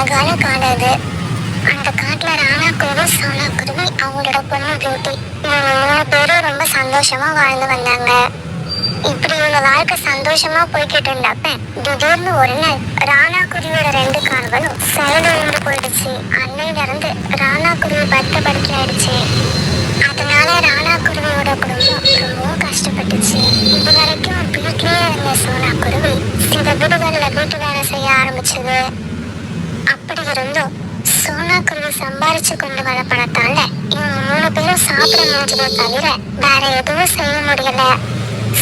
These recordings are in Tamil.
அழகான காடு அது. அந்த காட்டுல ராணா குருவி, சோனா குருவி, அவங்களோட பொண்ணு பியூட்டி, இவங்க 3 பேரும் ரொம்ப சந்தோஷமா வாழ்ந்து வந்தாங்க. இப்படி இவங்க வாழ்க்கை சந்தோஷமா போய்கிட்டு இருந்தப்ப திடீர்னு ஒரு நாள் ராணா குருவியோட 2 கால்களும் செயலிழந்து போயிடுச்சு. அன்னையில இருந்து ராணா குருவி படுக்கை ஆயிடுச்சு. அதனால ராணா குருவியோட குடும்பம் ரொம்ப கஷ்டப்பட்டுச்சு. இது வரைக்கும் வீட்லயே இருந்த சோனா குருவி சில வீடுகள்ல வீட்டு வேலை செய்ய ஆரம்பிச்சது. அப்படி இருந்தும் சோனா குருவி சம்பாரிச்சு கொண்டு வர பணத்தால இவங்க 3 பேரும் சாப்பிட முடிஞ்சதை தவிர வேற எதுவும் செய்ய முடியல.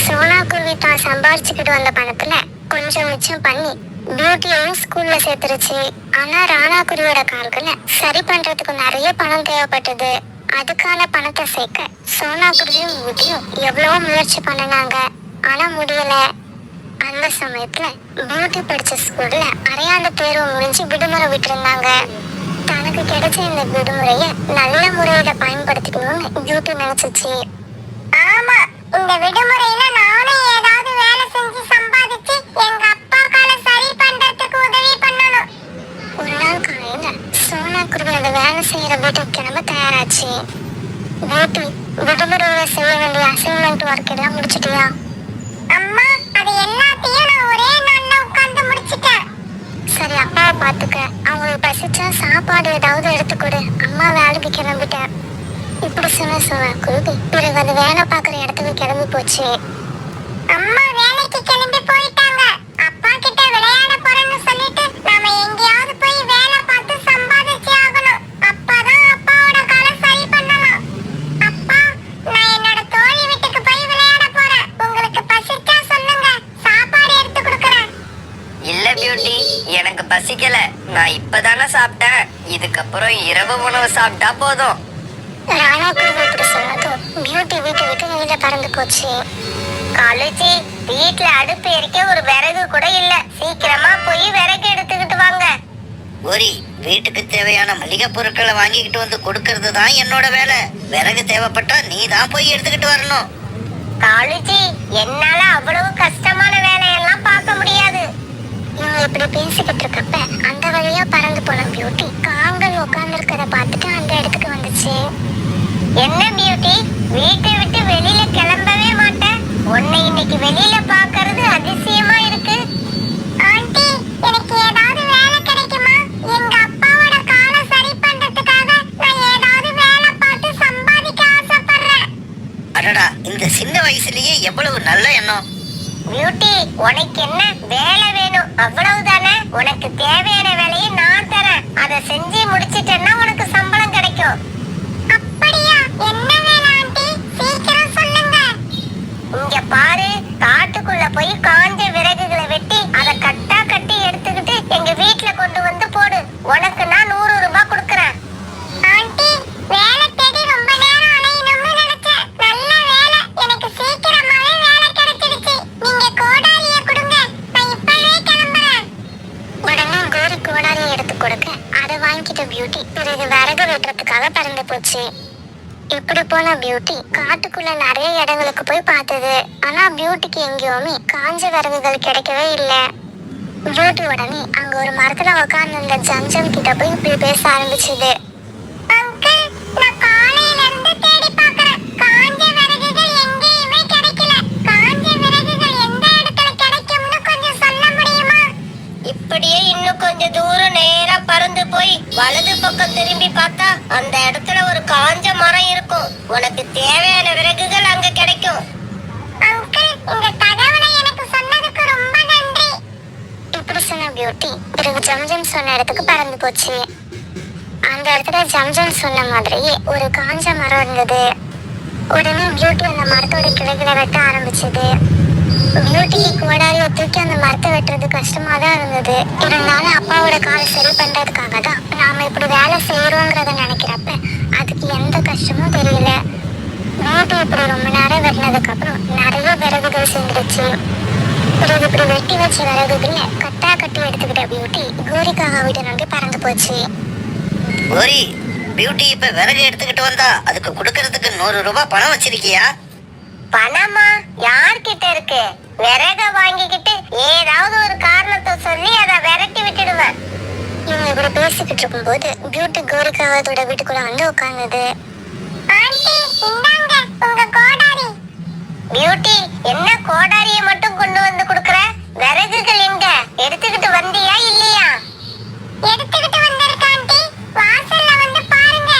சோனா குருவி தான் சம்பாரிச்சுக்கிட்டு வந்த பணத்துல கொஞ்சம் மிச்சம் பண்ணி பியூட்டியையும் ஸ்கூல்ல சேர்த்துருச்சு. ஆனா ராணா குருவியோட கால்களை சரி பண்றதுக்கு நிறைய பணம் தேவைப்பட்டது. அதுக்கான பணத்தை சேர்க்க சோனா குருவியும் பியூட்டியும் எவ்வளவோ முயற்சி பண்ணினாங்க. ஆனா முடியல. அந்த சமயத்துல பியூட்டி படிச்ச ஸ்கூல்ல அரையாண்டு தேர்வு முடிஞ்சு விடுமுறை விட்டு இருந்தாங்க. தனக்கு கிடைச்ச இந்த விடுமுறைய நல்ல முறையில பயன்படுத்திக்கணும்னு பியூட்டி நினைச்சிச்சு. ஆமா, இந்த விடுமுறையில நானும் ஏதாவது வேலை செஞ்சு சம்பாதிச்சு எங்க அப்பா கால சரி பண்றதுக்கு உதவி பண்ணணும். ஒரு நாள் காலையில சோனா குருவி அந்த வேலை செய்யற வீட்டுக்கு கிளம்ப தயாராச்சு. பியூட்டி, விடுமுறையில செய்ய வேண்டிய அசைன்மெண்ட் ஒர்க் எல்லாம் முடிச்சிட்டியா? அம்மா, அது எல்லாத்தையும் நான் ஒரே நாள்ல உட்கார்ந்து முடிச்சிட்டேன். சரி, அப்பாவை பாத்துக்க. அவங்களுக்கு பசிச்சா சாப்பாடு ஏதாவது எடுத்து கொடு. அம்மா வேலைக்கு கிளம்பிட்டேன். இப்படி சொன்ன சோனா குருவி பிறகு அது வேலை பார்க்குற இடத்துக்கு கிளம்பி போச்சு. அம்மா வேலைக்கு கிளம்பி போயிட்டாங்க. அப்பா கிட்ட விளையாட போறேன்னு சொல்லிட்டு நாம எங்கேயாவது போய் வேலை பார்த்து சம்பாதிச்சு ஆகணும். அப்பதான் அப்பாவோட காலை சரி பண்ணலாம். அப்பா, நான் என்னோட தோழி வீட்டுக்கு போய் விளையாட போறேன். உங்களுக்கு பசிச்சா சொல்லுங்க, சாப்பாடு எடுத்து கொடுக்கறேன். இல்ல பியூட்டி, எனக்கு பசிக்கல. நான் இப்பதானே சாப்பிட்டேன். இதுக்கப்புறம் இரவு உணவு சாப்பிட்டா போதும். ராணா குருவி இப்படி சொன்னதும் பியூட்டி வீட்டை விட்டு வெளியில பறந்து போச்சு. காலேஜி, வீட்டுல அடுப்பு எரிக்க ஒரு விறகு கூட இல்ல. சீக்கிரமா போய் விறகு எடுத்துக்கிட்டு வாங்க. ஒரு வீட்டுக்கு தேவையான மளிகை பொருட்களை வாங்கிக்கிட்டு வந்து கொடுக்கறது தான் என்னோட வேலை. விறகு தேவைப்பட்டா நீ தான் போய் எடுத்துக்கிட்டு வரணும். காலேஜி, என்னால அவ்வளவு கஷ்டமான வேலையெல்லாம் பார்க்க முடியாது. இவங்க இப்படி பேசிக்கிட்டு இருக்கப்ப அந்த வழியா பறந்து போன பியூட்டி காங்கள் உட்கார்ந்து இருக்கிறத பார்த்துட்டு அந்த இடத்துக்கு வந்துச்சு. என்ன பியூட்டி, வீட்டை விட்டு வெளியில கிளம்பவே மாட்டேன். உன்னை இன்னைக்கு வெளியில பாக்குறது அதிசயமா இருக்கு. ஆண்டி, எனக்கு ஏதாவது வேலை கிடைக்குமா? எங்க அப்பாவோட காலை சரி பண்றதுக்காக நான் ஏதாவது வேலை பார்த்து சம்பாதிக்க ஆசைப்படுறேன். அடடா, இந்த சின்ன வயசுலயே எவ்வளவு நல்ல எண்ணம். பியூட்டி, உனக்கு என்ன வேலை வேணும்? அவ்வளவுதானே. உனக்கு தேவையான வேலையை நான் தரேன். அதை செஞ்சு முடிச்சிட்டேன்னா உனக்கு சம்பளம் கிடைக்கும். அப்படியா? என்ன வேலை ஆண்டி? சீக்கிரம் சொல்லுங்க. இங்க பாரு, காட்டுக்குள்ள போய் காஞ்ச விறகுகளை வெட்டி அதை கட்டா கட்டி எடுத்துக்கிட்டு எங்க வீட்டுல கொண்டு வந்து போடு. உனக்கு நான் 100 ரூபாய் கொடுக்கறேன். ஆண்டி, வேலை தேடி ரொம்ப நேரம் அலையணும்னு நினைச்சேன். நல்ல வேலை, எனக்கு சீக்கிரமாவே வேலை கிடைச்சிடுச்சு. நீங்க கோடாலியை கொடுங்க, நான் இப்பவே கிளம்புறேன். உடனே கோரி கோடாலியை எடுத்து கொடுக்க அதை வாங்கிட்ட பியூட்டி பிறகு விறகு வெட்டுறதுக்காக பறந்து போச்சு. இப்படி போன பியூட்டி காட்டுக்குள்ள நிறைய இடங்களுக்கு போய் பார்த்தது. ஆனா பியூட்டிக்கு எங்கேயுமே காஞ்ச விறகுகள் கிடைக்கவே இல்லை. பியூட்டி உடனே அங்க ஒரு மரத்துல உட்கார்ந்து இருந்த ஜம்ஜம் கிட்ட போய் இப்படி பேச ஆரம்பிச்சது. அங்கிள், நான் காலையில இருந்து தேடி பார்க்கறேன். காஞ்ச விறகுகள் எங்கேயுமே கிடைக்கல. காஞ்ச விறகுகள் எந்த இடத்துல கிடைக்கும்னு கொஞ்சம் சொல்ல முடியுமா? இப்படியே இன்னும் கொஞ்சம் தூரம் நேரா பறந்து போய் வலது பக்கம் திரும்பி பார்த்தா அந்த இடத்துல ஒரு காஞ்ச மரம் இருக்கும். உனக்கு தேவையான விறகுகள் அங்க கிடைக்கும். அங்கிள், இந்த தகவலை எனக்கு சொன்னதுக்கு ரொம்ப நன்றி. இப்படி சொன்ன பியூட்டி பிறகு ஜம்ஜம் சொன்ன இடத்துக்கு பறந்து போச்சு. அந்த இடத்துல ஜம்ஜம் சொன்ன மாதிரியே ஒரு காஞ்ச மரம் இருந்தது. உடனே பியூட்டி அந்த மரத்தோட கிளைகளை வெட்ட ஆரம்பிச்சது. பியூட்டிக்கு கோடாலியை தூக்கி அந்த மரத்தை வெட்டுறது கஷ்டமா தான் இருந்தது. இருந்தாலும் அப்பாவோட காலை சரி பண்றதுக்காக தான் நாம இப்படி வேலை செய்யறோங்கிறத நினைக்கிறப்ப அதுக்கு எந்த கஷ்டமும் தெரியல. பியூட்டி இப்படி ரொம்ப நேரம் வெட்டினதுக்கு அப்புறம் நிறைய விறகுகள் சேர்ந்துருச்சு. பிறகு இப்படி வெட்டி வச்ச விறகுகளை கட்டா கட்டி எடுத்துக்கிட்ட பியூட்டி கோரிக்காக வீட்டை நோக்கி பறந்து போச்சு. கோரி, பியூட்டி இப்ப விறகு எடுத்துக்கிட்டு வந்தா அதுக்கு கொடுக்கறதுக்கு 100 ரூபாய் பணம் வச்சிருக்கியா? பணமா? யார்கிட்ட இருக்கு? விறக வாங்கிக்கிட்டு ஏதாவது ஒரு காரணத்தை சொல்லி அதை விரட்டி விட்டுடுவேன். இவங்க இப்படி பேசிக்கிட்டு இருக்கும்போது பியூட்டி கோரிக்காவத்தோட வீட்டுக்குள்ள வந்து உட்கார்ந்தது. பியூட்டி, என்ன கோடாரியை மட்டும் கொண்டு வந்து கொடுக்கற? விறகுகள் எங்க? எடுத்துக்கிட்டு வந்தியா இல்லையா? எடுத்துக்கிட்டு வந்திருக்கேன் ஆண்டி. வாசல்ல வந்து பாருங்க.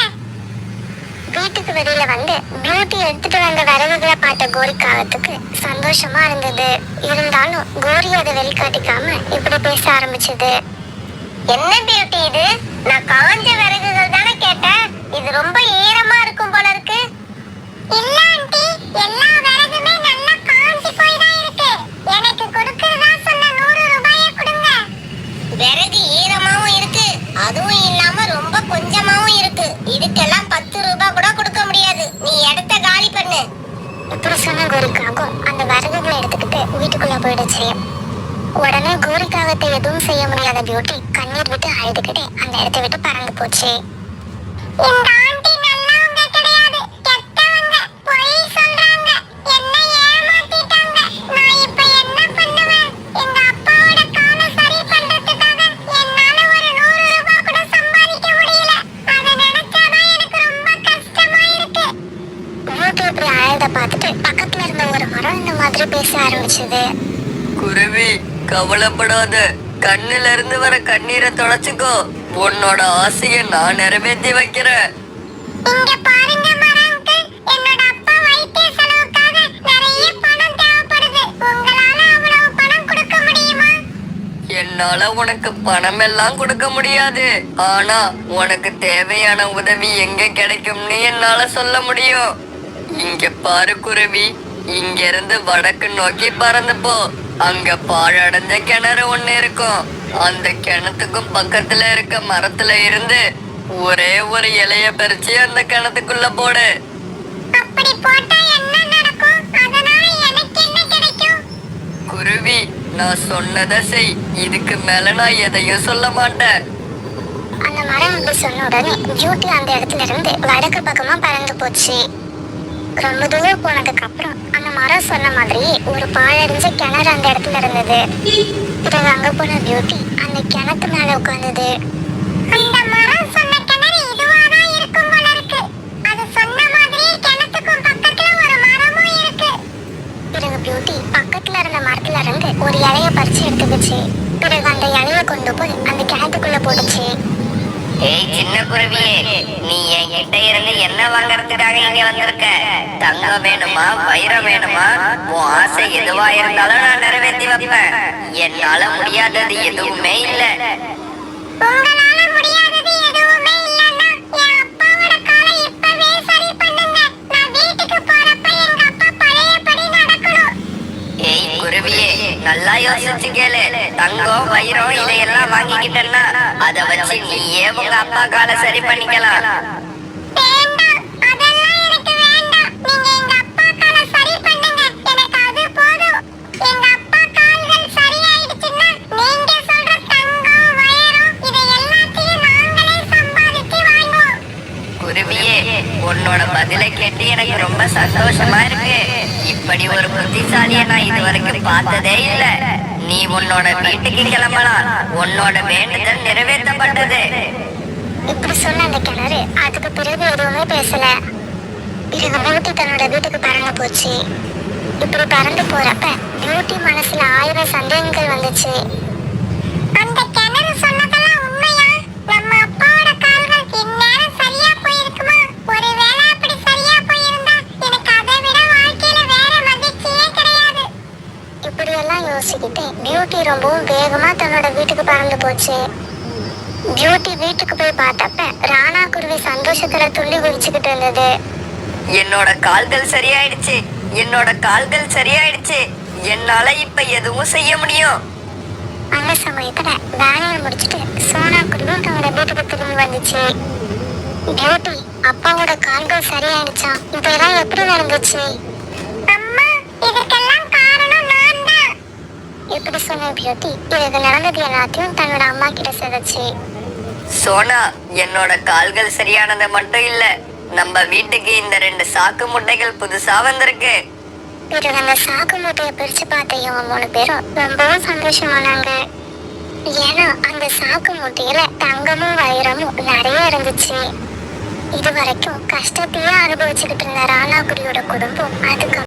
வீட்டுக்கு வெளியில வந்து பியூட்டி எடுத்துட்டு வந்த விறகுகளை பார்த்த கோரிக்காவத்துக்கு சந்தோஷமா இருந்தது. இருந்தாலும் கோரி அதை வெளிக்காட்டிக்காம இப்படி பேச ஆரம்பிச்சது. என்ன பியூட்டி இது? நான் காஞ்ச விறகுகள் தானே கேட்டேன். இது ரொம்ப ஈரமா இருக்கும் போல இருக்கு. இல்ல ஆண்டி, எல்லா விறகுமே நல்லா காஞ்சி போய் தான் இருக்கு. எனக்கு கொடுக்கறதா சொன்ன 100 ரூபாயை கொடுங்க. விறகு ஈரமாவும் இருக்கு, அதுவும் இல்லாம ரொம்ப கொஞ்சமாவும் இருக்கு. இதுக்கெல்லாம் 10 ரூபாய் கூட கொடுக்க முடியாது. நீ இடத்த காலி பண்ணு. இப்படி சொன்ன கோரிக்காகும் அந்த விறகுகளை எடுத்துக்கிட்டு வீட்டுக்குள்ள போயிடுச்சு. உடனே கோரிக்காகத்தை எதுவும் செய்ய முடியாத பியூட்டி கண்ணீர் விட்டு அழுதுகிட்டே அந்த இடத்தை விட்டு பறந்து போச்சு. இந்த ஆண்டி நல்லவங்க கிடையாது, கெட்டவங்க. பொய் சொல்றாங்க, என்னை ஏமாத்திட்டாங்க. நான் இப்ப என்ன பண்ணுவேன்? எங்க அப்பாவோட காலை சரி பண்றதுக்காக என்னால ஒரு 100 ரூபாய் கூட சம்பாதிக்க முடியல. அதை நினைச்சாதான் எனக்கு ரொம்ப கஷ்டமா இருக்கு. பியூட்டி இப்படி அழுத பார்த்துட்டு பக்கத்துல இருந்த ஒரு மரம் இந்த மாதிரி பேச ஆரம்பிச்சது. குருவி, கவலைப்படாத. கண்ணுல இருந்து வர கண்ணீரை தொலைச்சுக்கோ. உன்னோட ஆசையை நான் நிறைவேற்றி வைக்கிறேன். இங்க பாருங்க மரம் அங்கிள், என்னோட அப்பா வைத்திய செலவுக்காக நிறைய பணம் தேவைப்படுது. உங்களால அவ்வளவு பணம் கொடுக்க முடியுமா? என்னால உனக்கு பணம் எல்லாம் கொடுக்க முடியாது. ஆனா உனக்கு தேவையான உதவி எங்க கிடைக்கும்னு என்னால சொல்ல முடியும். இங்க பாரு குருவி, இங்க இருந்து வடக்கு நோக்கி பறந்து போ. அங்க பாழடைஞ்ச கிணறு ஒண்ணு இருக்கும். அந்த கிணத்துக்கும் பக்கத்துல இருக்க மரத்துல இருந்து ஒரே ஒரு இலைய பறிச்சு அந்த கிணத்துக்குள்ள போடு. அப்படி போட்டா என்ன நடக்கும்? அதனால எனக்கு என்ன கிடைக்கும்? குருவி, நான் சொன்னதை செய். இதுக்கு மேல நான் எதையும் சொல்ல மாட்டேன். அந்த மரம் இப்படி சொன்ன உடனே பியூட்டி அந்த இடத்துல இருந்து வடக்கு பக்கமா பறந்து போச்சு. ரொம்ப தூரம் போனதுக்கு அப்புறம் அந்த மரம் சொன்ன மாதிரியே ஒரு பாழடைஞ்ச கிணறு அந்த இடத்துல இருந்தது. பிறகு அங்க போன பியூட்டி அந்த கிணத்து மேல உட்கார்ந்தது. அந்த மரம் சொன்ன கிணறு இதுவாதான் இருக்கும் போல இருக்கு. அது சொன்ன மாதிரியே கிணத்துக்கும் பக்கத்துல ஒரு மரமும் இருக்கு. பிறகு பியூட்டி பக்கத்துல இருந்த மரத்துல இருந்து ஒரு இலைய பறிச்சு எடுத்துக்கிச்சு. பிறகு அந்த இலைய கொண்டு போய் அந்த கிணத்துக்குள்ள போட்டுச்சு. ஏய் சின்ன குருவியே, நீ என்கிட்ட இருந்து என்ன வாங்கறதுக்காக இங்க வந்திருக்க? தங்கம் வேணுமா, வைரம் வேணுமா? உன் ஆசை எதுவா இருந்தாலும் நான் நிறைவேற்றி வைப்பேன். என்னால முடியாதது எதுவுமே இல்ல. உங்களால முடியாதது எதுவுமே இல்லன்னா என் அப்பாவோட காலை இப்பவே சரி பண்ணுங்க. நான் வீட்டுக்கு போறப்ப எங்க அப்பா பழையபடி நடக்கணும். ஏய் குருவியே, நல்லா யோசிச்சு கேளு. தங்கம், வைரம் இதையெல்லாம் வாங்கிக்கிட்டேன்னா அதை வச்சு நீயே உங்க அப்பா காலை சரி பண்ணிக்கலாம். வேண்டாம், அதெல்லாம் எனக்கு வேண்டாம். நீங்க எங்க அப்பா காலை சரி பண்ணுங்க, எனக்கு அது போதும். எங்க அப்பா கால்கள் சரியாயிடுச்சுன்னா நீங்க சொல்ற தங்கம், வைரம் இதை எல்லாத்தையும் நாங்களே சம்பாதிச்சு வாங்குவோம். குருவியே, உன்னோட பதிலை கேட்டு எனக்கு ரொம்ப சந்தோஷமா இருக்கு. இப்படி ஒரு புத்திசாலியை நான் இதுவரைக்கும் பார்த்ததே இல்ல. நீ உன்னோட வீட்டுக்கு கிளம்பலாம். உன்னோட வேண்டுதல் நிறைவேற்றப்பட்டது. இப்படி சொன்ன அந்த கிணறு அதுக்கு பிறகு எதுவுமே பேசல. பிறகு பியூட்டி தன்னோட வீட்டுக்கு பறந்து போச்சு. இப்படி பறந்து போறப்ப பியூட்டி மனசுல 1000 சந்தேகங்கள் வந்துச்சு. அந்த கிணறு சொன்னதெல்லாம் உண்மையா? நம்ம அப்பாவோட கால்கள் இந்நேரம் சரியா போயிருக்குமா? ஒருவேளை அப்படி சரியா போயிருந்தா எனக்கு அதை விட வாழ்க்கையில வேற மகிழ்ச்சியே கிடையாது. இப்படி எல்லாம் யோசிச்சுக்கிட்டு பியூட்டி ரொம்பவும் வேகமா தன்னோட வீட்டுக்கு பறந்து போச்சு. பியூட்டி வீட்டுக்கு போய் பார்த்தப்ப ராணா குருவி சந்தோஷத்துல துள்ளி குதிச்சுக்கிட்டு இருந்தது. என்னோட கால்கள் சரியாயிடுச்சு. என்னோட கால்கள் சரியாயிடுச்சு. என்னால இப்ப எதுவும் செய்ய முடியும். அந்த சமயத்துல வேலையை முடிச்சுட்டு சோனா குருவி தன்னோட வீட்டுக்கு திரும்பி வந்துச்சு. பியூட்டி, அப்பாவோட கால்கள் சரியாயிடுச்சா? இதெல்லாம் எப்படி நடந்துச்சு? அம்மா, இதுக்கெல்லாம் காரணம் நான் தான். இப்படி சொன்ன பியூட்டி இதுக்கு நடந்தது எல்லாத்தையும் தன்னோட அம்மா கிட்ட சொல்லுச்சு. சோனா, என்னோட கால்கள் சரியானது மட்டும் இல்ல, நம்ம வீட்டுக்கு இந்த 2 சாக்கு முட்டைகள் புதுசா வந்திருக்கு. பிறகு அந்த சாக்கு மூட்டையை பிரிச்சு பார்த்த இவங்க 3 பேரும் ரொம்பவும் சந்தோஷமானாங்க. ஏன்னா அந்த சாக்கு மூட்டையில தங்கமும் வைரமும் நிறைய இருந்துச்சு. இது வரைக்கும் கஷ்டத்தையே அனுபவிச்சுக்கிட்டு இருந்த ராணாக்குடியோட குடும்பம் அதுக்கு